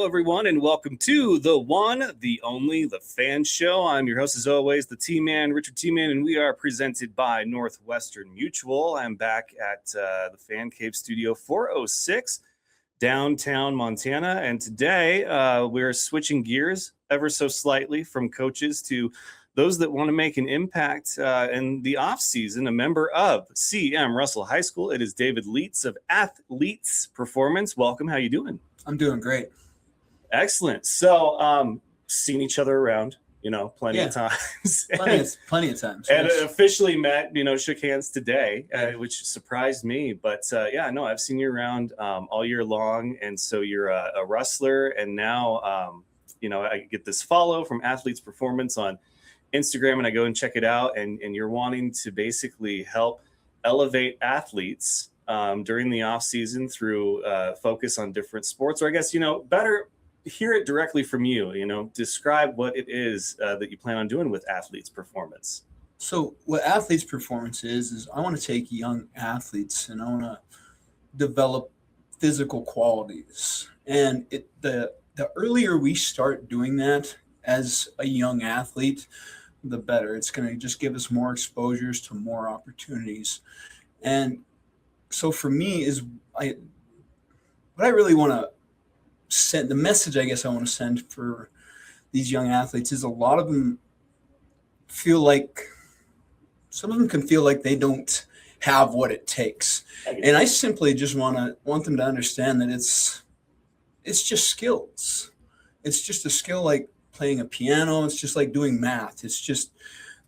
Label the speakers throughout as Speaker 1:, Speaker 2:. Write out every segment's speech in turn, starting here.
Speaker 1: Hello, everyone, and welcome to the one, the only, the F.A.N show. I'm your host, as always, the T-Man, Richard T-Man, and we are presented by Northwestern Mutual. I'm back at the F.A.N Cave Studio 406, downtown Montana, and today we're switching gears ever so slightly from coaches to those that want to make an impact in the off-season. A member of C.M. Russell High School, it is David Lietz of Athlietz Performance. Welcome. How you doing?
Speaker 2: I'm doing great.
Speaker 1: Excellent. So, seen each other around, plenty of times.
Speaker 2: plenty of times.
Speaker 1: And officially met, shook hands today, which surprised me. But I've seen you around all year long. And so you're a wrestler. And now, I get this follow from Athlietz Performance on Instagram, and I go and check it out. And you're wanting to basically help elevate athletes during the off season through focus on different sports, or I guess, better hear it directly from you, describe what it is that you plan on doing with Athlietz Performance.
Speaker 2: So what Athlietz Performance is I want to take young athletes and I want to develop physical qualities. And the earlier we start doing that as a young athlete, the better. It's going to just give us more exposures to more opportunities. And so for me is what I really want to send, the message I guess I want to send for these young athletes is a lot of them feel like, some of them can feel like they don't have what it takes. And I simply just want them to understand that it's just skills. It's just a skill like playing a piano. It's just like doing math. It's just,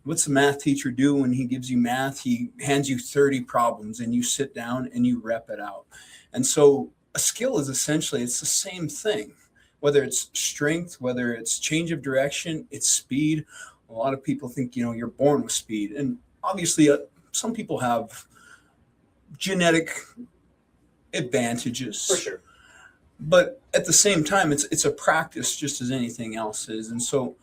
Speaker 2: what's the math teacher do when he gives you math? He hands you 30 problems and you sit down and you rep it out. And so a skill is essentially, it's the same thing, whether it's strength, whether it's change of direction, it's speed. A lot of people think, you're born with speed. And obviously some people have genetic advantages.
Speaker 1: For sure.
Speaker 2: But at the same time, it's a practice just as anything else is. And so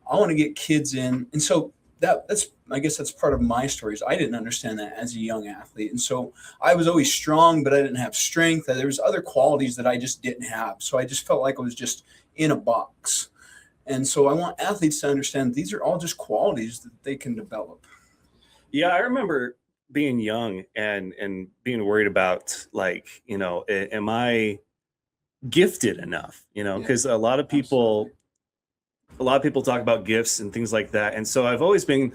Speaker 2: I want to get kids in. And so that's I guess that's part of my story is I didn't understand that as a young athlete. And so I was always strong, but I didn't have strength. There was other qualities that I just didn't have. So I just felt like I was just in a box. And so I want athletes to understand these are all just qualities that they can develop.
Speaker 1: Yeah, I remember being young and being worried about am I gifted enough, because a lot of people talk about gifts and things like that. And so I've always been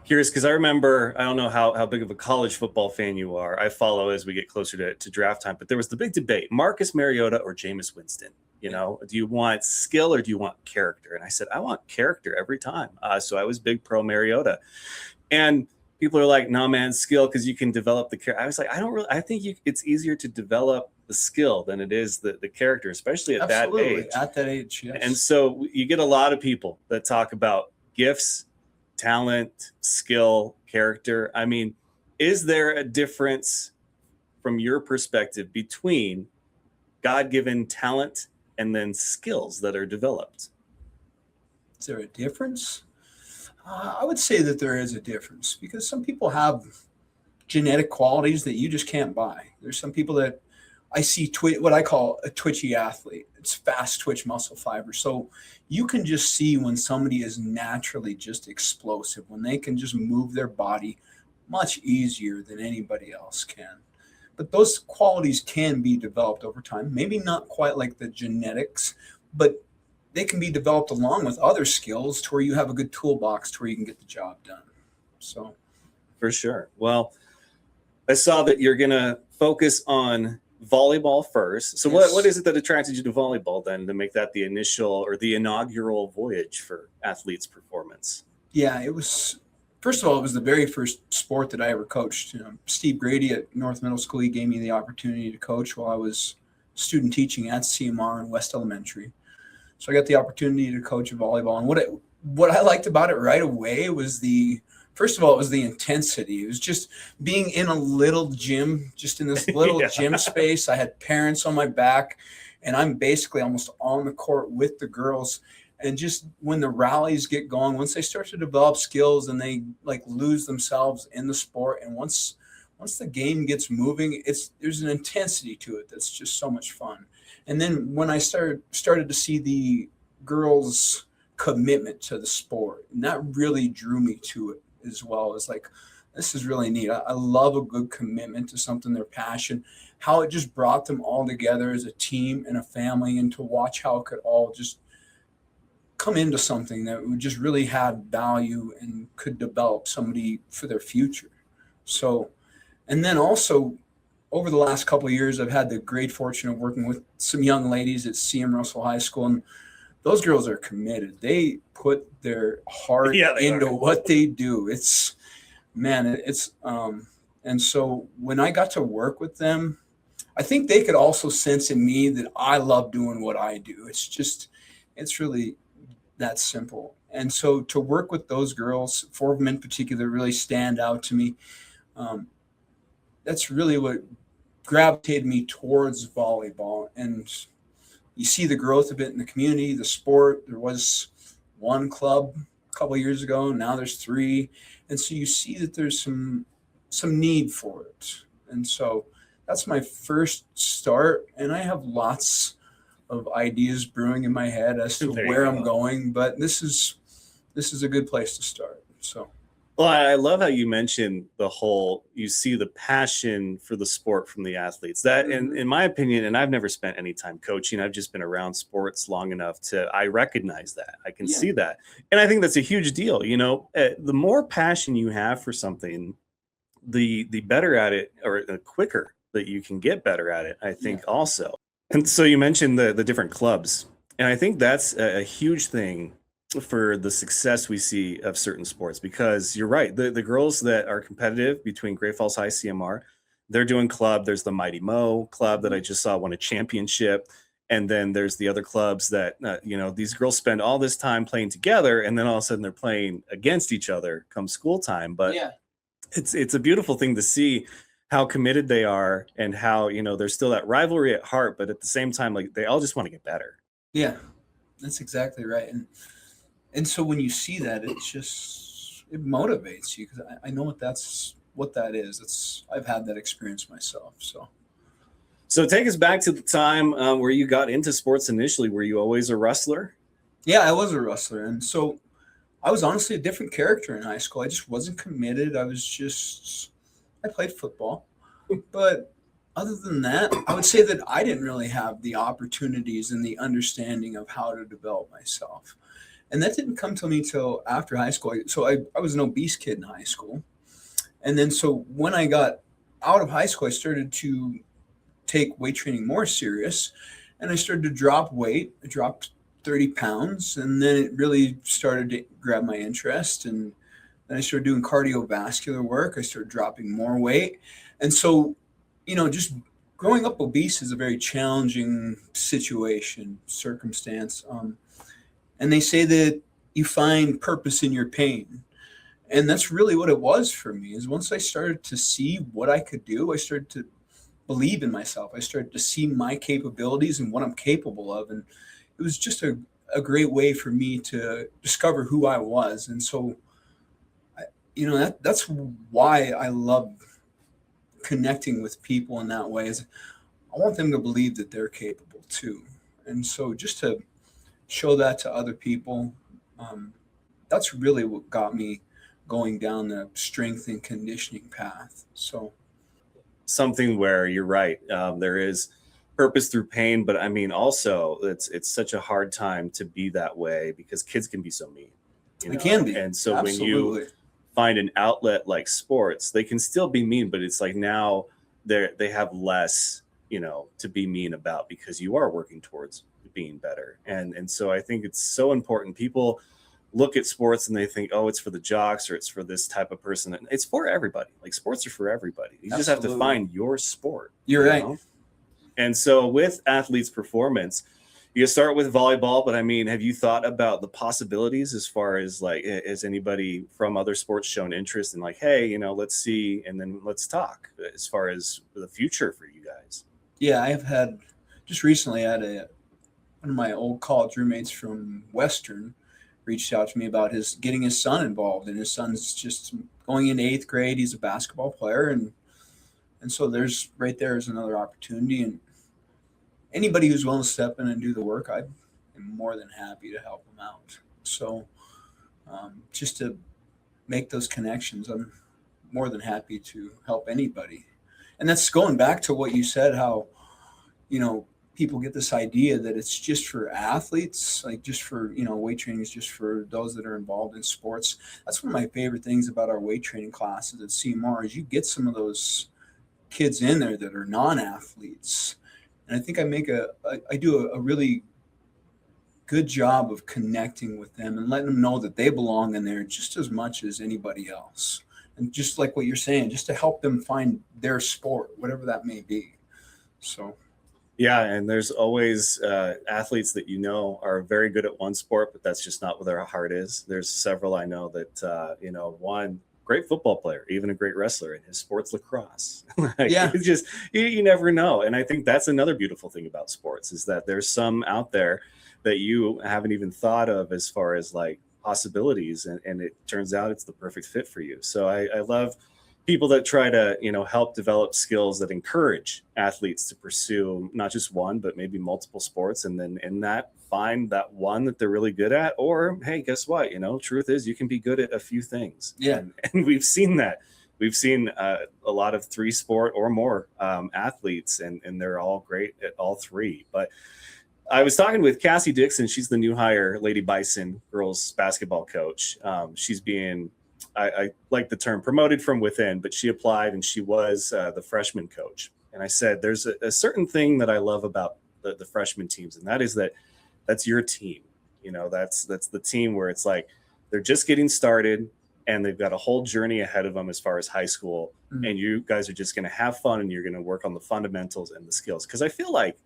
Speaker 1: curious because I remember, I don't know how big of a college football fan you are. I follow as we get closer to draft time, but there was the big debate, Marcus Mariota or Jameis Winston. Do you want skill or do you want character? And I said, I want character every time. So I was big pro Mariota. And people are like, no, man, skill, because you can develop the character. I was like, I think it's easier to develop the skill than it is the character, especially at
Speaker 2: Absolutely.
Speaker 1: that age.
Speaker 2: At that age, yes.
Speaker 1: And so you get a lot of people that talk about gifts, talent, skill, character. I mean, is there a difference from your perspective between God-given talent and then skills that are developed?
Speaker 2: Is there a difference? I would say that there is a difference because some people have genetic qualities that you just can't buy. There's some people that I see what I call a twitchy athlete. It's fast twitch muscle fiber. So you can just see when somebody is naturally just explosive, when they can just move their body much easier than anybody else can. But those qualities can be developed over time. Maybe not quite like the genetics, but they can be developed along with other skills to where you have a good toolbox to where you can get the job done. So,
Speaker 1: for sure. Well, I saw that you're going to focus on volleyball first. So
Speaker 2: yes.
Speaker 1: What is it that attracted you to volleyball then to make that the initial or the inaugural voyage for Athlietz Performance?
Speaker 2: Yeah, it was, first of all, it was the very first sport that I ever coached. Steve Grady at North Middle School, he gave me the opportunity to coach while I was student teaching at CMR in West Elementary. So I got the opportunity to coach volleyball. And what I liked about it right away was first of all, it was the intensity. It was just being in a little gym, just in this little gym space. I had parents on my back, and I'm basically almost on the court with the girls. And just when the rallies get going, once they start to develop skills and they lose themselves in the sport, and once the game gets moving, there's an intensity to it that's just so much fun. And then when I started to see the girls' commitment to the sport, and that really drew me to it as well. It's like, this is really neat. I love a good commitment to something, their passion, how it just brought them all together as a team and a family, and to watch how it could all just come into something that would just really had value and could develop somebody for their future. So, and then also over the last couple of years, I've had the great fortune of working with some young ladies at CM Russell High School, and those girls are committed. They put their heart
Speaker 1: Yeah, they
Speaker 2: into
Speaker 1: are.
Speaker 2: what they do. It's man, and so when I got to work with them, I think they could also sense in me that I love doing what I do. It's really that simple. And so to work with those girls, four of them in particular, really stand out to me. Um, that's really what gravitated me towards volleyball. And you see the growth of it in the community, the sport. There was one club a couple of years ago. Now there's three, and so you see that there's some need for it. And so that's my first start, and I have lots of ideas brewing in my head as to
Speaker 1: There you
Speaker 2: where
Speaker 1: go.
Speaker 2: I'm going. But this is a good place to start. So
Speaker 1: Well, I love how you mentioned you see the passion for the sport from the athletes. That, in my opinion, and I've never spent any time coaching, I've just been around sports long enough I recognize that. I can
Speaker 2: yeah,
Speaker 1: see that. And I think that's a huge deal. The more passion you have for something, the better at it, or the quicker that you can get better at it, I
Speaker 2: yeah,
Speaker 1: think also. And so you mentioned the different clubs. And I think that's a huge thing for the success we see of certain sports, because you're right. The girls that are competitive between Great Falls High, CMR, they're doing club. There's the Mighty Mo club that I just saw won a championship. And then there's the other clubs that, these girls spend all this time playing together, and then all of a sudden they're playing against each other come school time. But
Speaker 2: yeah,
Speaker 1: it's a beautiful thing to see how committed they are, and how, there's still that rivalry at heart, but at the same time, like, they all just want to get better.
Speaker 2: yeah. That's exactly right. And so when you see that, it motivates you, because I know what that is. I've had that experience myself.
Speaker 1: So take us back to the time where you got into sports initially. Were you always a wrestler?
Speaker 2: Yeah, I was a wrestler, and so I was honestly a different character in high school. I just wasn't committed. I played football, but other than that, I would say that I didn't really have the opportunities and the understanding of how to develop myself. And that didn't come to me till after high school. So I was an obese kid in high school. And then so when I got out of high school, I started to take weight training more serious, and I started to drop weight. I dropped 30 pounds, and then it really started to grab my interest. And then I started doing cardiovascular work. I started dropping more weight. And so, just growing up obese is a very challenging circumstance. And they say that you find purpose in your pain. And that's really what it was for me. Is once I started to see what I could do, I started to believe in myself. I started to see my capabilities and what I'm capable of. And it was just a great way for me to discover who I was. And so, that's why I love connecting with people in that way. Is I want them to believe that they're capable too. And so just to show that to other people, that's really what got me going down the strength and conditioning path. So
Speaker 1: Something where you're right. There is purpose through pain, but I mean, also it's such a hard time to be that way, because kids can be so mean,
Speaker 2: it can be.
Speaker 1: And so when you
Speaker 2: Absolutely.
Speaker 1: find an outlet like sports, they can still be mean, but it's like now they have less, to be mean about, because you are working towards being better. And so I think it's so important. People look at sports and they think, oh, it's for the jocks, or it's for this type of person. And it's for everybody. Like, sports are for everybody. You just have to
Speaker 2: Absolutely.
Speaker 1: find your sport.
Speaker 2: You're
Speaker 1: you
Speaker 2: right.
Speaker 1: know? And so with Athlietz Performance, you start with volleyball, but I mean, have you thought about the possibilities, as far as, like, has anybody from other sports shown interest in, like, hey, let's see, and then let's talk, as far as the future for you guys?
Speaker 2: Yeah, I have had just recently. I had one of my old college roommates from Western reached out to me about his getting his son involved, and his son's just going into eighth grade. He's a basketball player, and so there's right there is another opportunity. And anybody who's willing to step in and do the work, I am more than happy to help them out. So just to make those connections, I'm more than happy to help anybody. And that's going back to what you said, how, you know, people get this idea that it's just for athletes, like just for, you know, weight training is just for those that are involved in sports. That's one of my favorite things about our weight training classes at CMR is you get some of those kids in there that are non-athletes. And I think I do a really good job of connecting with them and letting them know that they belong in there just as much as anybody else. And just like what you're saying, just to help them find their sport, whatever that may be. So,
Speaker 1: Yeah, and there's always athletes that you know are very good at one sport, but that's just not where their heart is. There's several I know that one great football player, even a great wrestler, and his sport's lacrosse. Like,
Speaker 2: yeah,
Speaker 1: it's just you never know, and I think that's another beautiful thing about sports is that there's some out there that you haven't even thought of as far as like possibilities, and it turns out it's the perfect fit for you. So I love people that try to help develop skills that encourage athletes to pursue not just one but maybe multiple sports, and then in that find that one that they're really good at. Or hey, guess what, truth is you can be good at a few things.
Speaker 2: yeah,
Speaker 1: and we've seen that. We've seen a lot of three sport or more athletes, and they're all great at all three. But I was talking with Cassie Dixon. She's the new hire Lady Bison girls basketball coach. She's being, I like the term, promoted from within, but she applied and she was the freshman coach. And I said, there's a certain thing that I love about the freshman teams, and that is that's your team. That's the team where it's like they're just getting started and they've got a whole journey ahead of them as far as high school.
Speaker 2: Mm-hmm.
Speaker 1: And you guys are just going to have fun and you're going to work on the fundamentals and the skills. Because I feel like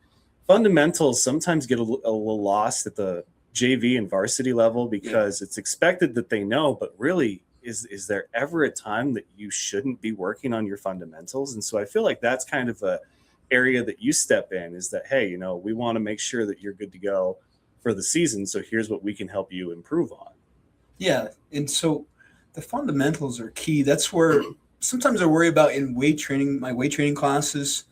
Speaker 1: fundamentals sometimes get a little lost at the JV and varsity level because it's expected that they know, but really is there ever a time that you shouldn't be working on your fundamentals? And so I feel like that's kind of a area that you step in, is that, hey, we want to make sure that you're good to go for the season. So here's what we can help you improve on.
Speaker 2: Yeah. And so the fundamentals are key. That's where sometimes I worry about in weight training, my weight training classes.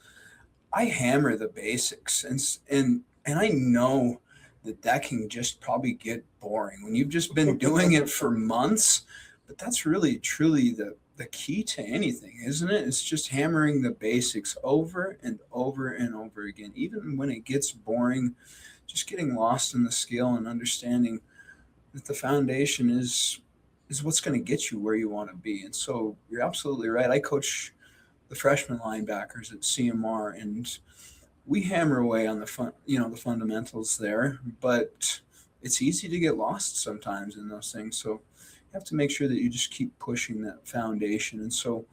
Speaker 2: I hammer the basics, and I know that can just probably get boring when you've just been doing it for months. But that's really truly the key to anything, isn't it? It's just hammering the basics over and over and over again, even when it gets boring. Just getting lost in the skill and understanding that the foundation is what's going to get you where you want to be. And so you're absolutely right. I coach the freshman linebackers at CMR, and we hammer away on the fundamentals there, but it's easy to get lost sometimes in those things. So you have to make sure that you just keep pushing that foundation. And so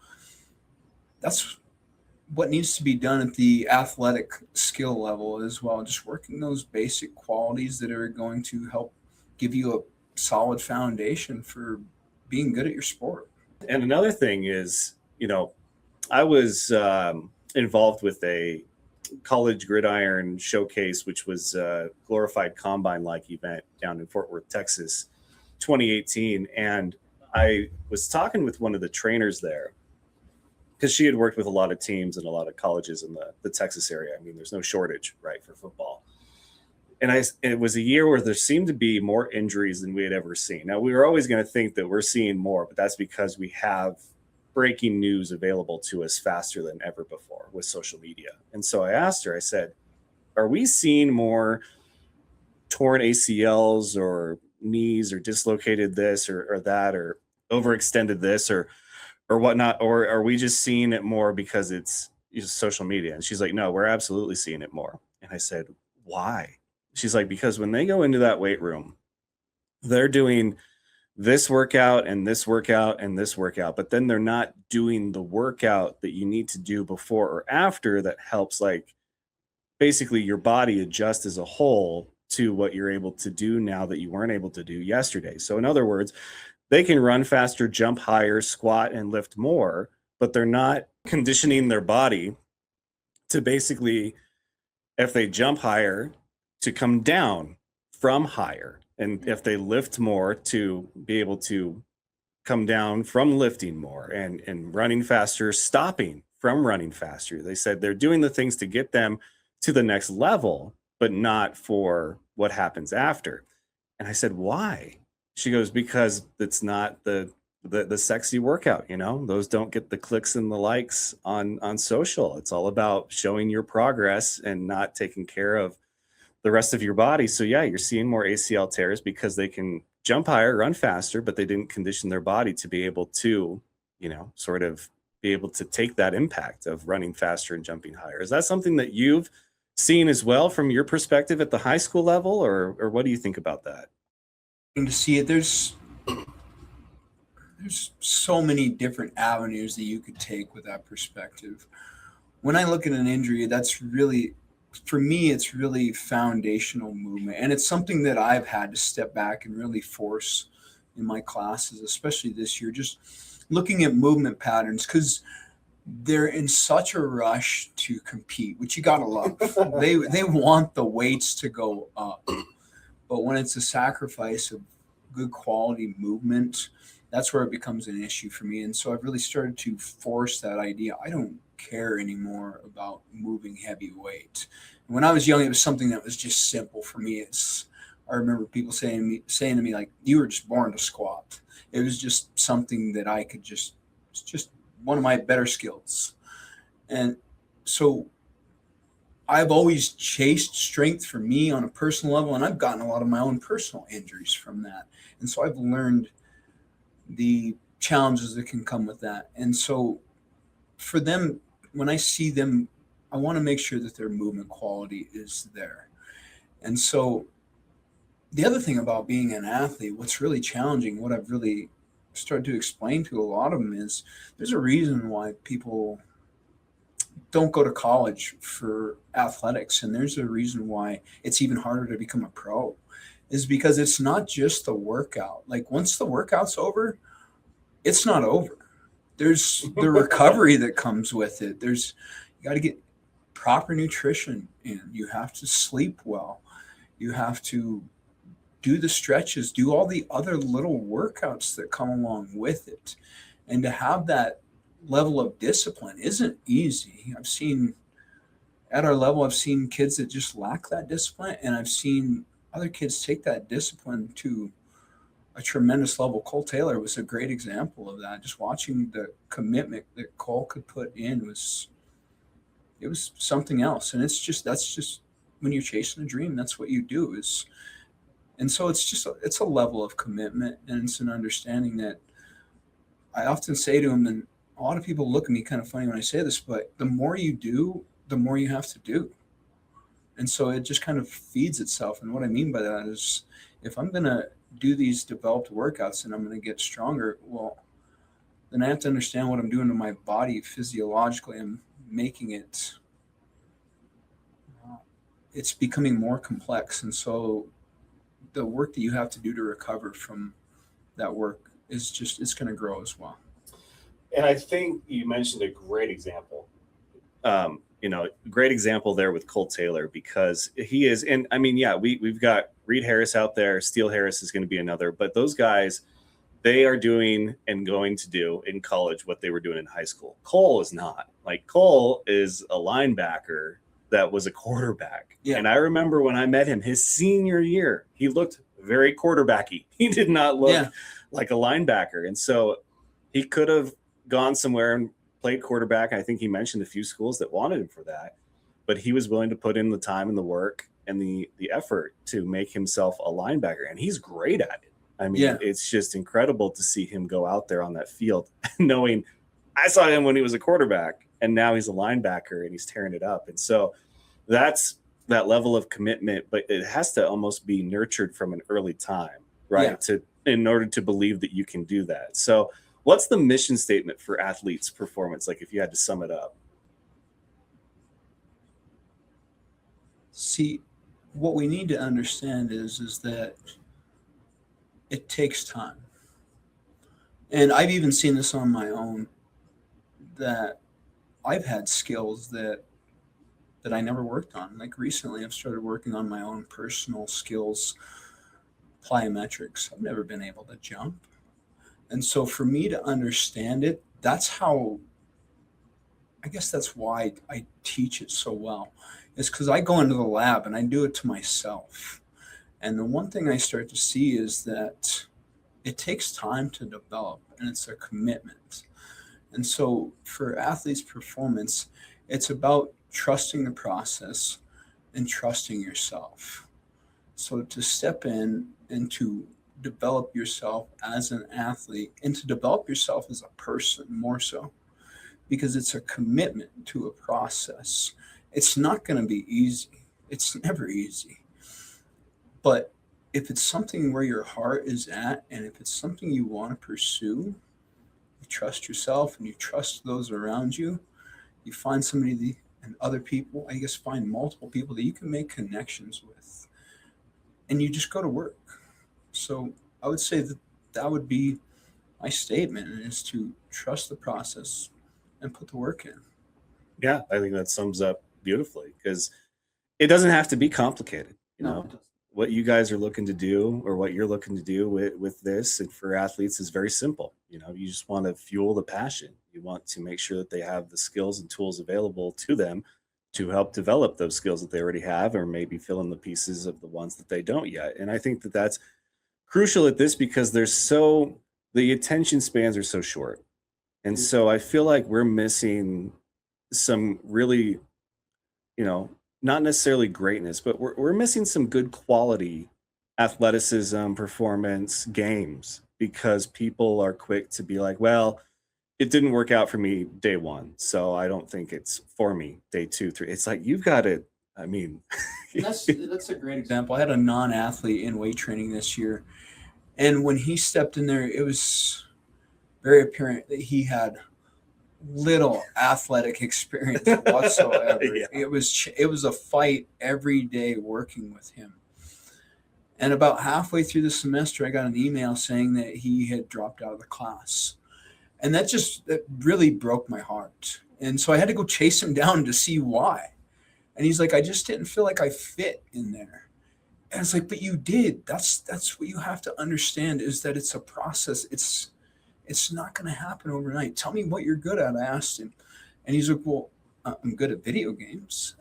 Speaker 2: that's what needs to be done at the athletic skill level as well. Just working those basic qualities that are going to help give you a solid foundation for being good at your sport.
Speaker 1: And another thing is, I was involved with a college gridiron showcase, which was a glorified combine-like event down in Fort Worth, Texas, 2018. And I was talking with one of the trainers there because she had worked with a lot of teams and a lot of colleges in the Texas area. I mean, there's no shortage, right, for football. And it was a year where there seemed to be more injuries than we had ever seen. Now, we were always going to think that we're seeing more, but that's because we have breaking news available to us faster than ever before with social media. And so I asked her, I said, are we seeing more torn ACLs or knees or dislocated this or that or overextended this or whatnot? Or are we just seeing it more because it's social media? And she's like, no, we're absolutely seeing it more. And I said, why? She's like, because when they go into that weight room, they're doing this workout and this workout and this workout, but then they're not doing the workout that you need to do before or after that helps, like, basically your body adjust as a whole to what you're able to do now that you weren't able to do yesterday. So in other words, they can run faster, jump higher, squat, and lift more, but they're not conditioning their body to basically, if they jump higher, to come down from higher. And if they lift more, to be able to come down from lifting more, and running faster, stopping from running faster. They said they're doing the things to get them to the next level, but not for what happens after. And I said, why? She goes, because it's not the sexy workout, you know, those don't get the clicks and the likes on social. It's all about showing your progress and not taking care of the rest of your body. So yeah, you're seeing more ACL tears because they can jump higher, run faster, but they didn't condition their body to be able to, you know, sort of be able to take that impact of running faster and jumping higher. Is that something that you've seen as well from your perspective at the high school level, or what do you think about that?
Speaker 2: To see it, there's so many different avenues that you could take with that perspective. When I look at an injury, that's really, for me, it's really foundational movement. And it's something that I've had to step back and really force in my classes, especially this year, just looking at movement patterns, because they're in such a rush to compete, which you gotta love. They want the weights to go up, but when it's a sacrifice of good quality movement, that's where it becomes an issue for me. And so I've really started to force that idea. I don't care anymore about moving heavy weight. When I was young, it was something that was just simple for me. I remember people saying to me like, "You were just born to squat." It was just something that I could just, it's just one of my better skills. And so I've always chased strength for me on a personal level, and I've gotten a lot of my own personal injuries from that. And so I've learned the challenges that can come with that. And so for them, when I see them, I want to make sure that their movement quality is there. And so the other thing about being an athlete, what's really challenging, what I've really started to explain to a lot of them is there's a reason why people don't go to college for athletics. And there's a reason why it's even harder to become a pro is because it's not just the workout. Like once the workout's over, it's not over. There's the recovery that comes with it. You got to get proper nutrition in. You have to sleep well. You have to do the stretches, do all the other little workouts that come along with it. And to have that level of discipline isn't easy. At our level, I've seen kids that just lack that discipline, and I've seen other kids take that discipline to a tremendous level. Cole Taylor was a great example of that. Just watching the commitment that Cole could put in it was something else. And that's just when you're chasing a dream, that's what you do is. And so it's a level of commitment, and it's an understanding that I often say to them, and a lot of people look at me kind of funny when I say this, but the more you do, the more you have to do. And so it just kind of feeds itself. And what I mean by that is if I'm going to do these developed workouts and I'm going to get stronger, well, then I have to understand what I'm doing to my body physiologically. I'm making it's becoming more complex. And so the work that you have to do to recover from that work it's going to grow as well.
Speaker 1: And I think you mentioned a great example. Great example there with Cole Taylor because he is, and I mean, yeah, we've got Reed Harris out there. Steele Harris is going to be another, but those guys, they are doing and going to do in college what they were doing in high school. Cole is not. Like Cole is a linebacker that was a quarterback. Yeah. And I remember when I met him, his senior year, he looked very quarterbacky. He did not look like a linebacker. And so he could have gone somewhere and played quarterback. I think he mentioned a few schools that wanted him for that, but he was willing to put in the time and the work and the effort to make himself a linebacker. And he's great at it. I mean, It's just incredible to see him go out there on that field knowing I saw him when he was a quarterback and now he's a linebacker and he's tearing it up. And so that's that level of commitment, but it has to almost be nurtured from an early time, right? In order to believe that you can do that. So what's the mission statement for Athlietz Performance? Like if you had to sum it up.
Speaker 2: See, what we need to understand is that it takes time. And I've even seen this on my own, that I've had skills that I never worked on. Like recently, I've started working on my own personal skills, plyometrics. I've never been able to jump. And so for me to understand it, I guess that's why I teach it so well, is because I go into the lab and I do it to myself. And the one thing I start to see is that it takes time to develop and it's a commitment. And so for Athleetz Performance, it's about trusting the process and trusting yourself. So to step in and to develop yourself as an athlete and to develop yourself as a person more so, because it's a commitment to a process. It's not going to be easy. It's never easy. But if it's something where your heart is at and if it's something you want to pursue, you trust yourself and you trust those around you, you find somebody and other people, I guess find multiple people that you can make connections with and you just go to work. So I would say that that would be my statement is to trust the process and put the work in.
Speaker 1: Yeah, I think that sums up beautifully because it doesn't have to be complicated. You
Speaker 2: No,
Speaker 1: know,
Speaker 2: it doesn't.
Speaker 1: what you guys are looking to do or what you're looking to do with this and for athletes is very simple. You know, you just want to fuel the passion. You want to make sure that they have the skills and tools available to them to help develop those skills that they already have or maybe fill in the pieces of the ones that they don't yet. And I think that that's crucial at this because the attention spans are so short. And so I feel like we're missing some really, you know, not necessarily greatness, but we're missing some good quality athleticism, performance games because people are quick to be like, well, it didn't work out for me day one. So I don't think it's for me day two, three. It's like you've got it. I mean,
Speaker 2: And that's a great example. I had a non-athlete in weight training this year, and when he stepped in there, it was very apparent that he had little athletic experience whatsoever.
Speaker 1: yeah.
Speaker 2: It was a fight every day working with him. And about halfway through the semester, I got an email saying that he had dropped out of the class, and that really broke my heart. And so I had to go chase him down to see why. And he's like, I just didn't feel like I fit in there. And it's like, but you did. That's what you have to understand is that it's a process. It's not going to happen overnight. Tell me what you're good at. I asked him, and he's like, well, I'm good at video games.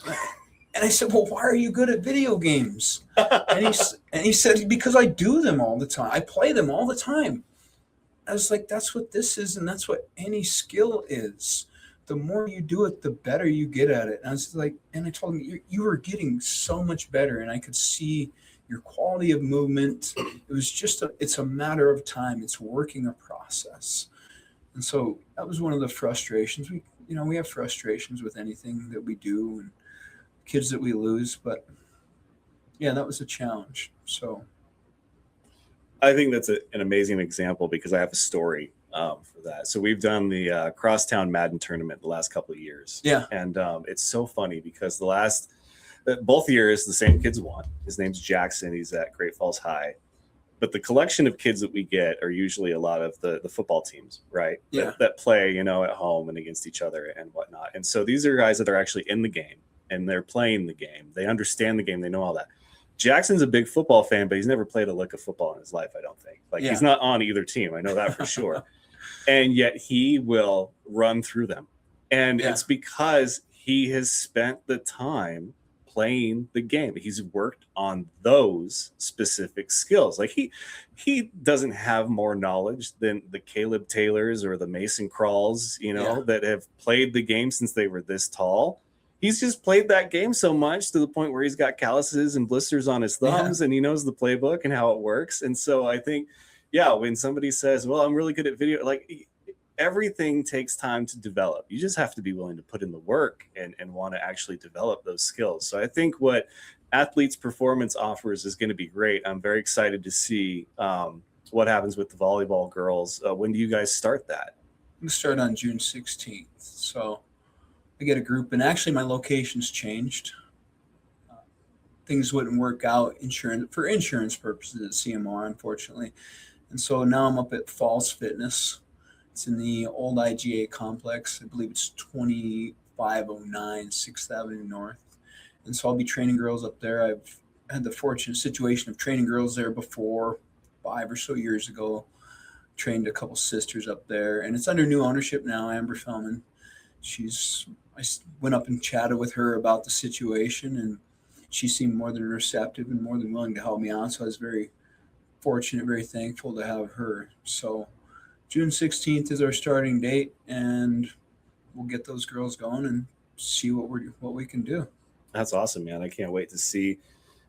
Speaker 2: And I said, well, why are you good at video games? And he said, because I do them all the time. I play them all the time. I was like, that's what this is, and that's what any skill is. The more you do it, the better you get at it. And I was like, and I told him, you were getting so much better, and I could see your quality of movement. It was just it's a matter of time. It's working a process. And so that was one of the frustrations. We have frustrations with anything that we do and kids that we lose, but yeah, that was a challenge. So
Speaker 1: I think that's an amazing example because I have a story for that. So we've done the Crosstown Madden tournament the last couple of years.
Speaker 2: yeah,
Speaker 1: And it's so funny because both years, the same kids won. His name's Jackson. He's at Great Falls High. But the collection of kids that we get are usually a lot of the football teams, right?
Speaker 2: Yeah.
Speaker 1: That play, at home and against each other and whatnot. And so these are guys that are actually in the game and they're playing the game. They understand the game. They know all that. Jackson's a big football fan, but he's never played a lick of football in his life, I don't think. Like, he's not on either team. I know that for sure. And yet he will run through them. And it's because he has spent the time playing the game. He's worked on those specific skills. Like he doesn't have more knowledge than the Caleb Taylors or the Mason Crawls, that have played the game since they were this tall. He's just played that game so much to the point where he's got calluses and blisters on his thumbs and he knows the playbook and how it works. And so I think, when somebody says, well, I'm really good at video, like everything takes time to develop. You just have to be willing to put in the work and want to actually develop those skills. So I think what Athlietz Performance offers is going to be great. I'm very excited to see what happens with the volleyball girls. When do you guys start that?
Speaker 2: We start on June 16th. So I get a group, and actually my location's changed. Things wouldn't work out for insurance purposes at CMR, unfortunately. And so now I'm up at Falls Fitness. It's in the old IGA complex. I believe it's 2509 6th Avenue North. And so I'll be training girls up there. I've had the fortunate situation of training girls there before, 5 or so years ago. Trained a couple sisters up there. And it's under new ownership now, Amber F.A.N. She's went up and chatted with her about the situation, and she seemed more than receptive and more than willing to help me out. So I was very fortunate, very thankful to have her. So June 16th is our starting date, and we'll get those girls going and see what we can do.
Speaker 1: That's awesome, man. I can't wait to see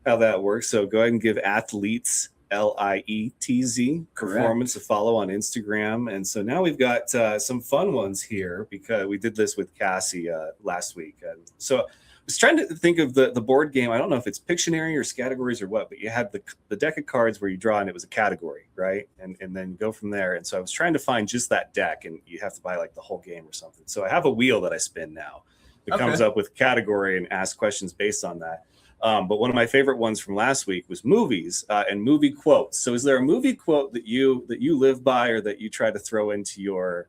Speaker 1: how that works. So go ahead and give Athlietz Lietz Performance a follow on Instagram. And so now we've got some fun ones here because we did this with Cassie last week. And so I was trying to think of the board game. I don't know if it's Pictionary or categories or what, but you had the deck of cards where you draw and it was a category, right? And then go from there. And so I was trying to find just that deck, and you have to buy like the whole game or something. So I have a wheel that I spin now. It comes up with category and asks questions based on that. But one of my favorite ones from last week was movies and movie quotes. So is there a movie quote that you live by, or that you try to throw into your,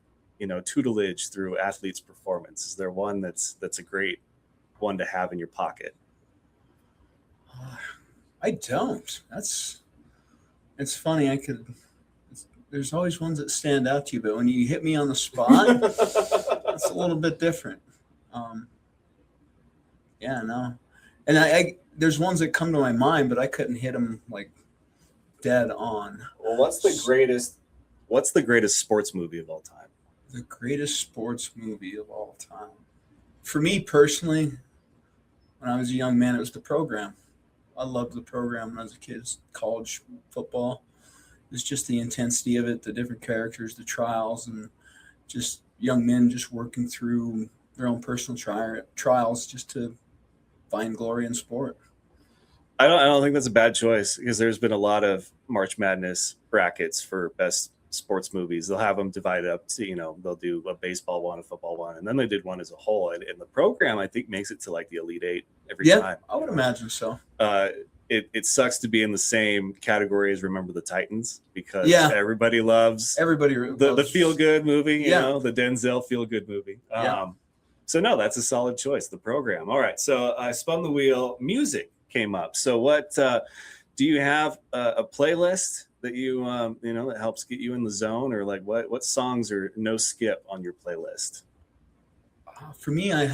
Speaker 1: tutelage through Athlietz Performance? Is there one that's a great one to have in your pocket?
Speaker 2: I don't. It's funny. There's always ones that stand out to you, but when you hit me on the spot, it's a little bit different. Yeah, no. And I there's ones that come to my mind, but I couldn't hit them like dead on.
Speaker 1: Well, what's the greatest sports movie of all time?
Speaker 2: The greatest sports movie of all time. For me personally, when I was a young man, it was The Program. I loved The Program when I was a kid. College football. It was just the intensity of it, the different characters, the trials, and just young men just working through their own personal trials just to find glory in sport.
Speaker 1: I don't think that's a bad choice, because there's been a lot of March Madness brackets for best sports movies. They'll have them divided up to, they'll do a baseball one, a football one, and then they did one as a whole. And The Program, I think, makes it to like the Elite Eight every time.
Speaker 2: Yeah, I would imagine so.
Speaker 1: It sucks to be in the same category as Remember the Titans, because everybody loves the feel good movie, you know, the Denzel feel good movie. So no, that's a solid choice. The Program. All right. So I spun the wheel. Music came up. So what do you have a playlist that you that helps get you in the zone, or like what songs are no skip on your playlist?
Speaker 2: For me, I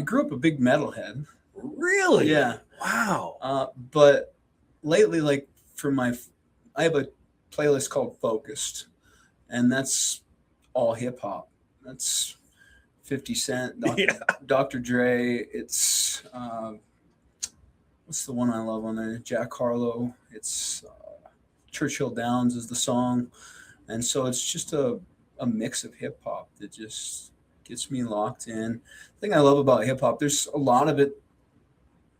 Speaker 2: grew up a big metalhead.
Speaker 1: Really?
Speaker 2: Yeah.
Speaker 1: Wow.
Speaker 2: But lately, like I have a playlist called Focused, and that's all hip hop. That's 50 Cent, Dr. Dre. It's what's the one I love on there? Jack Harlow. It's Churchill Downs is the song, and so it's just a mix of hip hop that just gets me locked in. The thing I love about hip hop, there's a lot of it.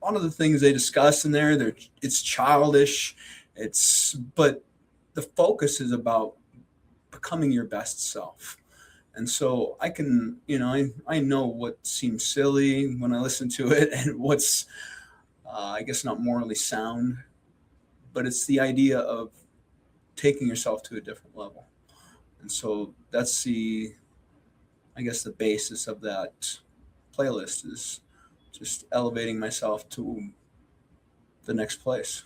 Speaker 2: A lot of the things they discuss in there, it's childish. But the focus is about becoming your best self. And so I can, I know what seems silly when I listen to it, and what's, I guess, not morally sound, but it's the idea of taking yourself to a different level. And so that's the basis of that playlist is just elevating myself to the next place.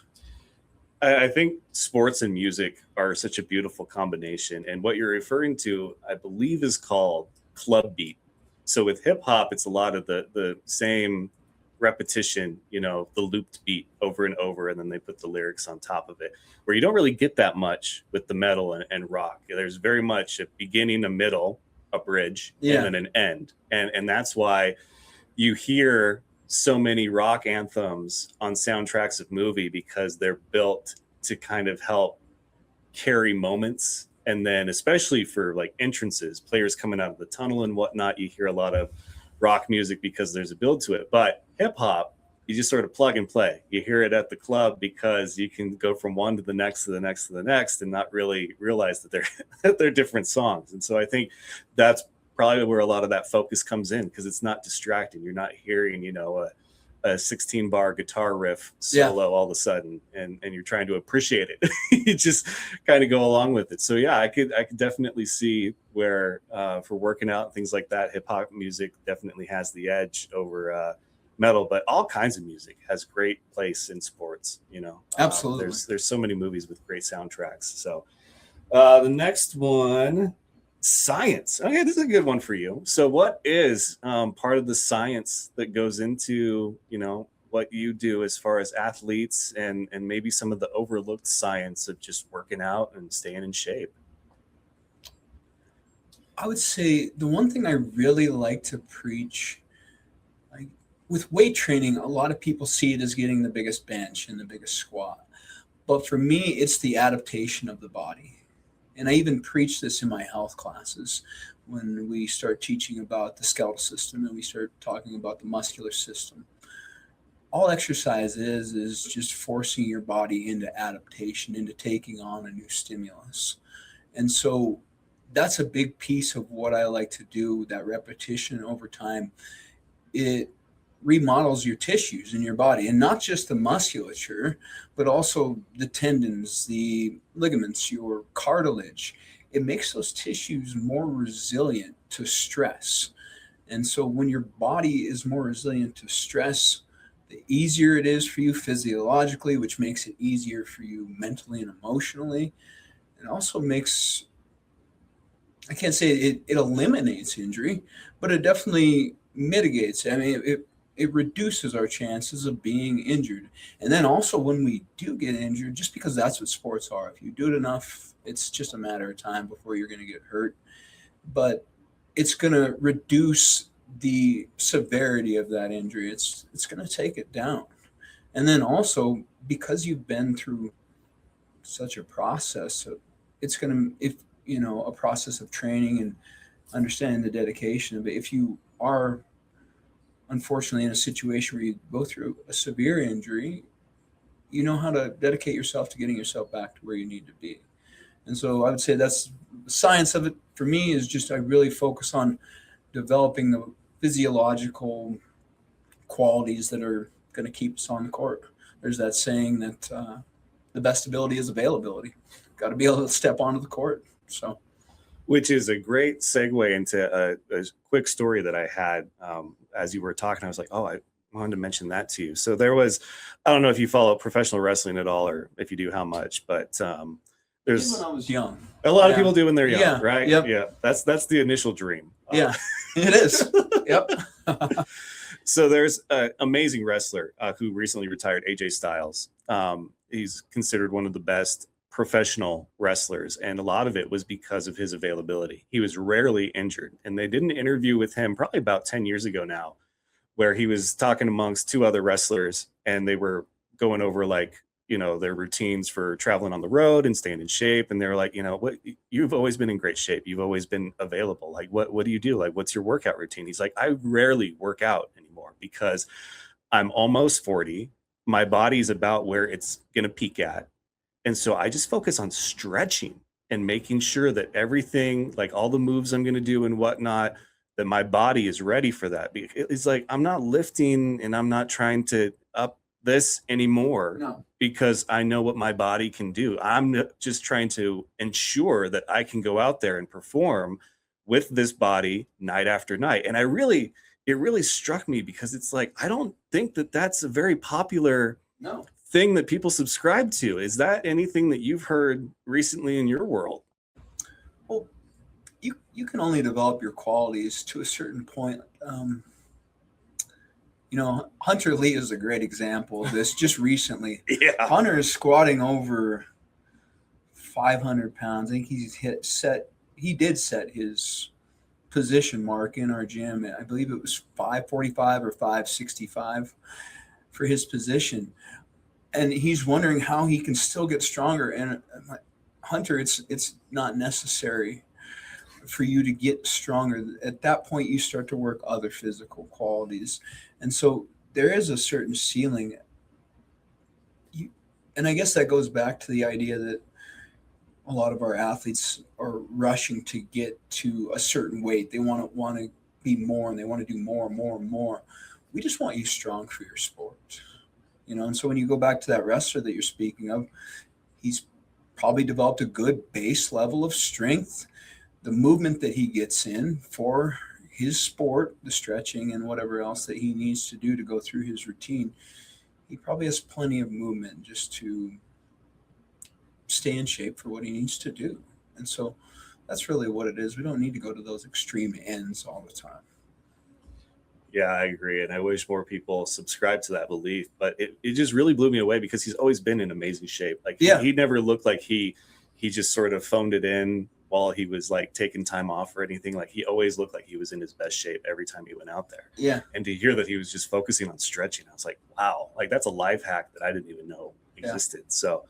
Speaker 1: I think sports and music are such a beautiful combination. And what you're referring to, I believe, is called club beat. So with hip hop, it's a lot of the same repetition, the looped beat over and over, and then they put the lyrics on top of it, where you don't really get that much with the metal and rock. There's very much a beginning, a middle, a bridge, and then an end. And that's why you hear so many rock anthems on soundtracks of movie, because they're built to kind of help carry moments. And then especially for like entrances, players coming out of the tunnel and whatnot, you hear a lot of rock music because there's a build to it. But hip hop, you just sort of plug and play. You hear it at the club because you can go from one to the next to the next to the next and not really realize that they're different songs. And so I think that's probably where a lot of that focus comes in, because it's not distracting. You're not hearing, a 16 bar guitar riff solo all of a sudden, and you're trying to appreciate it. You just kind of go along with it. So yeah, I could definitely see where for working out and things like that, hip hop music definitely has the edge over metal, but all kinds of music has great place in sports.
Speaker 2: Absolutely.
Speaker 1: There's so many movies with great soundtracks. So the next one Science. Okay, this is a good one for you. So, what is part of the science that goes into, what you do as far as athletes, and maybe some of the overlooked science of just working out and staying in shape?
Speaker 2: I would say the one thing I really like to preach, like with weight training, a lot of people see it as getting the biggest bench and the biggest squat. But for me, it's the adaptation of the body. And I even preach this in my health classes when we start teaching about the skeletal system and we start talking about the muscular system. All exercise is just forcing your body into adaptation, into taking on a new stimulus. And so that's a big piece of what I like to do, that repetition over time. It remodels your tissues in your body, and not just the musculature, but also the tendons, the ligaments, your cartilage. It makes those tissues more resilient to stress. And so when your body is more resilient to stress, the easier it is for you physiologically, which makes it easier for you mentally and emotionally. It also makes, I can't say it eliminates injury, but it definitely mitigates. I mean, it reduces our chances of being injured. And then also when we do get injured, just because that's what sports are, if you do it enough, it's just a matter of time before you're going to get hurt. But it's going to reduce the severity of that injury. It's going to take it down. And then also because you've been through such a process, it's going to, if a process of training and understanding the dedication of it. If you are unfortunately in a situation where you go through a severe injury, you know how to dedicate yourself to getting yourself back to where you need to be. And so I would say that's the science of it for me, is just I really focus on developing the physiological qualities that are going to keep us on the court. There's that saying that the best ability is availability. Got to be able to step onto the court. So,
Speaker 1: Which is a great segue into a quick story that I had as you were talking. I was like, oh, I wanted to mention that to you. So there was, I don't know if you follow professional wrestling at all, or if you do, how much, but there's
Speaker 2: when I was young,
Speaker 1: a lot of people do when they're young,
Speaker 2: yeah,
Speaker 1: right?
Speaker 2: yep.
Speaker 1: Yeah, that's the initial dream.
Speaker 2: Yeah, it is. Yep.
Speaker 1: So there's an amazing wrestler who recently retired, AJ Styles. He's considered one of the best professional wrestlers, and a lot of it was because of his availability. He was rarely injured, and they did an interview with him probably about 10 years ago now, where he was talking amongst two other wrestlers, and they were going over like, their routines for traveling on the road and staying in shape. And they were like, what, you've always been in great shape, you've always been available, like what do you do, like what's your workout routine? He's like, I rarely work out anymore because I'm almost 40, my body's about where it's going to peak at, and so I just focus on stretching and making sure that everything, like all the moves I'm going to do and whatnot, that my body is ready for that. It's like, I'm not lifting and I'm not trying to up this anymore.
Speaker 2: No.
Speaker 1: Because I know what my body can do. I'm just trying to ensure that I can go out there and perform with this body night after night. And it really struck me, because it's like, I don't think that that's a very popular
Speaker 2: No.
Speaker 1: thing that people subscribe to. Is that anything that you've heard recently in your world?
Speaker 2: Well, you can only develop your qualities to a certain point. Hunter Lee is a great example of this. Just recently,
Speaker 1: Yeah.
Speaker 2: Hunter is squatting over 500 pounds. I think he did set his position mark in our gym. I believe it was 545 or 565 for his position. And he's wondering how he can still get stronger. And I'm like, Hunter, it's not necessary for you to get stronger. At that point, you start to work other physical qualities. And so there is a certain ceiling. And I guess that goes back to the idea that a lot of our athletes are rushing to get to a certain weight. They want to be more, and they want to do more and more and more. We just want you strong for your sport. And so when you go back to that wrestler that you're speaking of, he's probably developed a good base level of strength. The movement that he gets in for his sport, the stretching and whatever else that he needs to do to go through his routine, he probably has plenty of movement just to stay in shape for what he needs to do. And so That's really what it is. We don't need to go to those extreme ends all the time.
Speaker 1: Yeah, I agree. And I wish more people subscribe to that belief. But it just really blew me away because he's always been in amazing shape. Like
Speaker 2: Yeah.
Speaker 1: he never looked like he just sort of phoned it in while he was like taking time off or anything. Like he always looked like he was in his best shape every time he went out there.
Speaker 2: Yeah.
Speaker 1: And to hear that he was just focusing on stretching, I was like, wow, like that's a life hack that I didn't even know existed. So,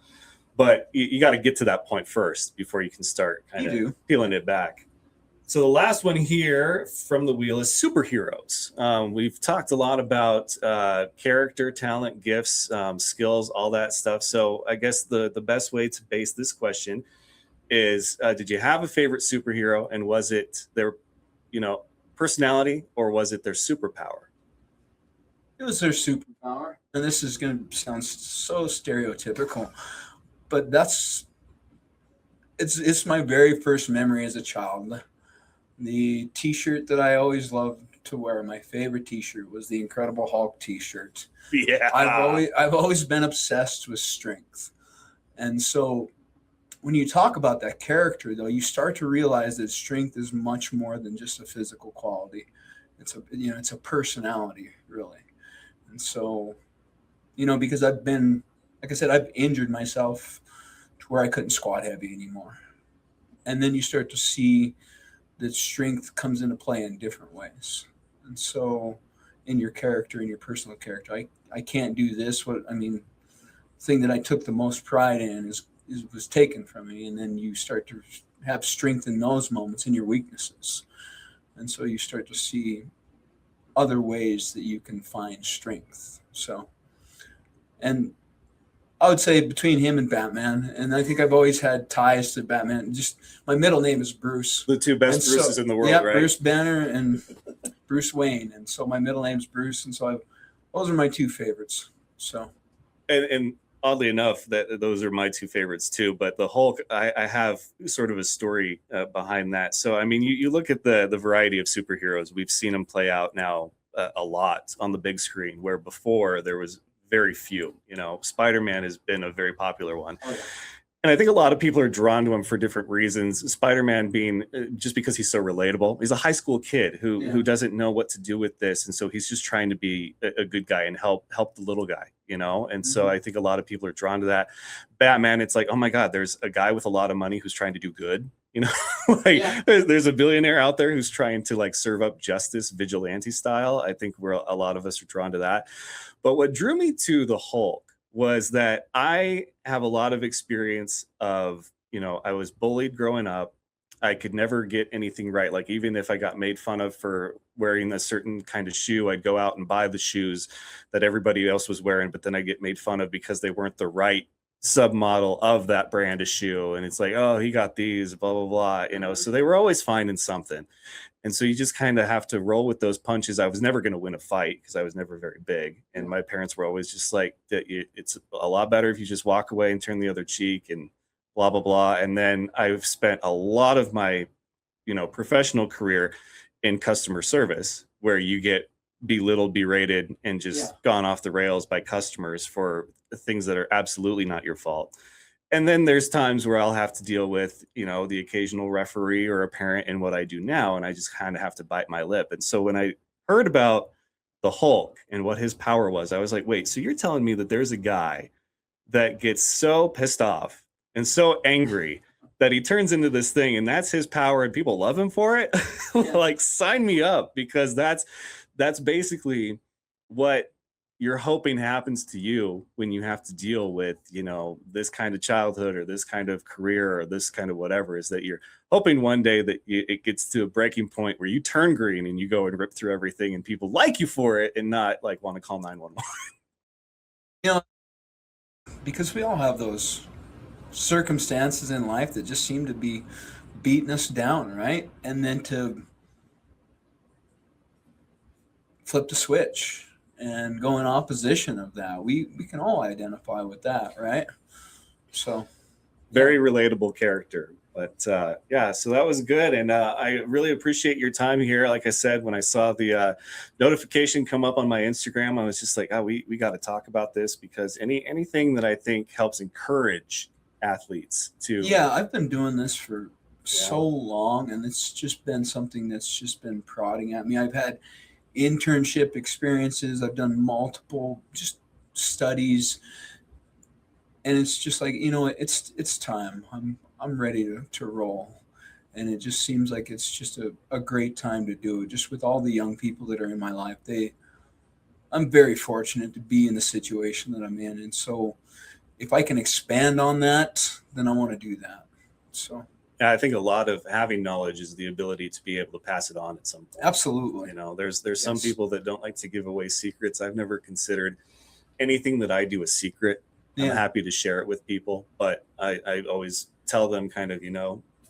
Speaker 1: but you got to get to that point first before you can start kind of peeling it back. So the last one here from the wheel is superheroes. We've talked a lot about character, talent, gifts, skills, all that stuff. So I guess the best way to base this question is, did you have a favorite superhero, and was it their, personality, or was it their superpower?
Speaker 2: It was their superpower. And this is going to sound so stereotypical, but it's my very first memory as a child. The T-shirt that I always loved to wear, my favorite T-shirt, was the Incredible Hulk T-shirt.
Speaker 1: Yeah,
Speaker 2: I've always been obsessed with strength, and so when you talk about that character, though, you start to realize that strength is much more than just a physical quality. It's a personality, really, and so because like I said, I've injured myself to where I couldn't squat heavy anymore, and then you start to see that strength comes into play in different ways. And so in your character, in your personal character, I can't do this. Thing that I took the most pride in was taken from me. And then you start to have strength in those moments, in your weaknesses. And so you start to see other ways that you can find strength. So, and I would say between him and Batman, and I think I've always had ties to Batman. Just my middle name is Bruce.
Speaker 1: The two best Bruces in the world, right?
Speaker 2: Bruce Banner and Bruce Wayne, and so my middle name's Bruce, and so those are my two favorites. So,
Speaker 1: and oddly enough, that those are my two favorites too. But the Hulk, I have sort of a story behind that. So, I mean, you look at the variety of superheroes. We've seen them play out now a lot on the big screen, where before there was very few. Spider-Man has been a very popular one. Oh, yeah. And I think a lot of people are drawn to him for different reasons. Spider-Man being just because he's so relatable. He's a high school kid who doesn't know what to do with this. And so he's just trying to be a good guy and help the little guy, And so I think a lot of people are drawn to that. Batman, it's like, oh my God, there's a guy with a lot of money who's trying to do good. There's a billionaire out there who's trying to like serve up justice, vigilante style. I think a lot of us are drawn to that. But what drew me to the Hulk was that I have a lot of experience of, I was bullied growing up. I could never get anything right. Like even if I got made fun of for wearing a certain kind of shoe, I'd go out and buy the shoes that everybody else was wearing, but then I get made fun of because they weren't the right submodel of that brand of shoe. And it's like, oh, he got these, blah, blah, blah, So they were always finding something. And so you just kind of have to roll with those punches. I was never going to win a fight because I was never very big. And my parents were always just like, it's a lot better if you just walk away and turn the other cheek and blah, blah, blah. And then I've spent a lot of my, professional career in customer service, where you get belittled, berated, and just gone off the rails by customers for things that are absolutely not your fault. And then there's times where I'll have to deal with, the occasional referee or a parent in what I do now. And I just kind of have to bite my lip. And so when I heard about the Hulk and what his power was, I was like, wait, so you're telling me that there's a guy that gets so pissed off and so angry that he turns into this thing, and that's his power and people love him for it? Like, sign me up, because that's basically what you're hoping happens to you when you have to deal with, this kind of childhood or this kind of career or this kind of whatever, is that you're hoping one day that it gets to a breaking point where you turn green and you go and rip through everything and people like you for it and not like want to call 911.
Speaker 2: Because we all have those circumstances in life that just seem to be beating us down, right? And then to flip the switch and go in opposition of that. We can all identify with that, right? So
Speaker 1: very relatable character. But so that was good. And I really appreciate your time here. Like I said, when I saw the notification come up on my Instagram, I was just like, we got to talk about this, because anything that I think helps encourage athletes to.
Speaker 2: Yeah, I've been doing this for so long, and it's just been something that's just been prodding at me. I've had internship experiences. I've done multiple just studies, and it's just like, it's time. I'm ready to roll, and it just seems like it's just a great time to do it. Just with all the young people that are in my life, I'm very fortunate to be in the situation that I'm in, and so if I can expand on that, then I want to do that. So.
Speaker 1: Yeah, I think a lot of having knowledge is the ability to be able to pass it on at some point.
Speaker 2: Absolutely.
Speaker 1: There's some people that don't like to give away secrets. I've never considered anything that I do a secret. I'm happy to share it with people, but I always tell them kind of,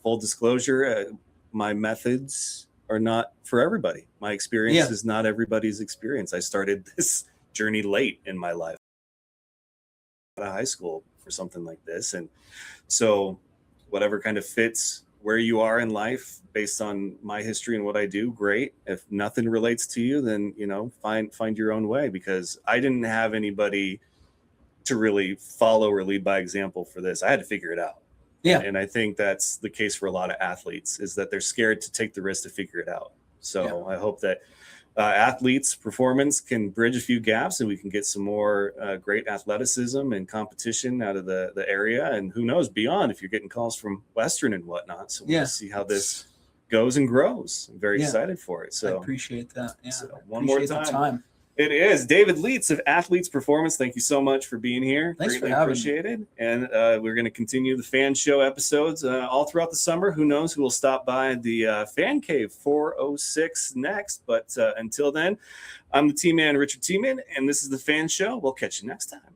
Speaker 1: full disclosure, my methods are not for everybody. My experience is not everybody's experience. I started this journey late in my life, out of high school for something like this. And so whatever kind of fits where you are in life based on my history and what I do, great. If nothing relates to you, then, find your own way, because I didn't have anybody to really follow or lead by example for this. I had to figure it out.
Speaker 2: Yeah.
Speaker 1: And I think that's the case for a lot of athletes, is that they're scared to take the risk to figure it out. So I hope that Athlietz Performance can bridge a few gaps, and we can get some more great athleticism and competition out of the area, and who knows, beyond, if you're getting calls from Western and whatnot. So we'll see how this goes and grows. I'm very excited for it. So
Speaker 2: I appreciate that. Yeah.
Speaker 1: So one more time. It is David Lietz of Athlietz Performance. Thank you so much for being here.
Speaker 2: Thanks
Speaker 1: Greatly
Speaker 2: for having
Speaker 1: appreciated. Me. And we're going to continue the Fan Show episodes all throughout the summer. Who knows who will stop by the Fan Cave 406 next. But until then, I'm the T-Man, Richard T-Man, and this is the Fan Show. We'll catch you next time.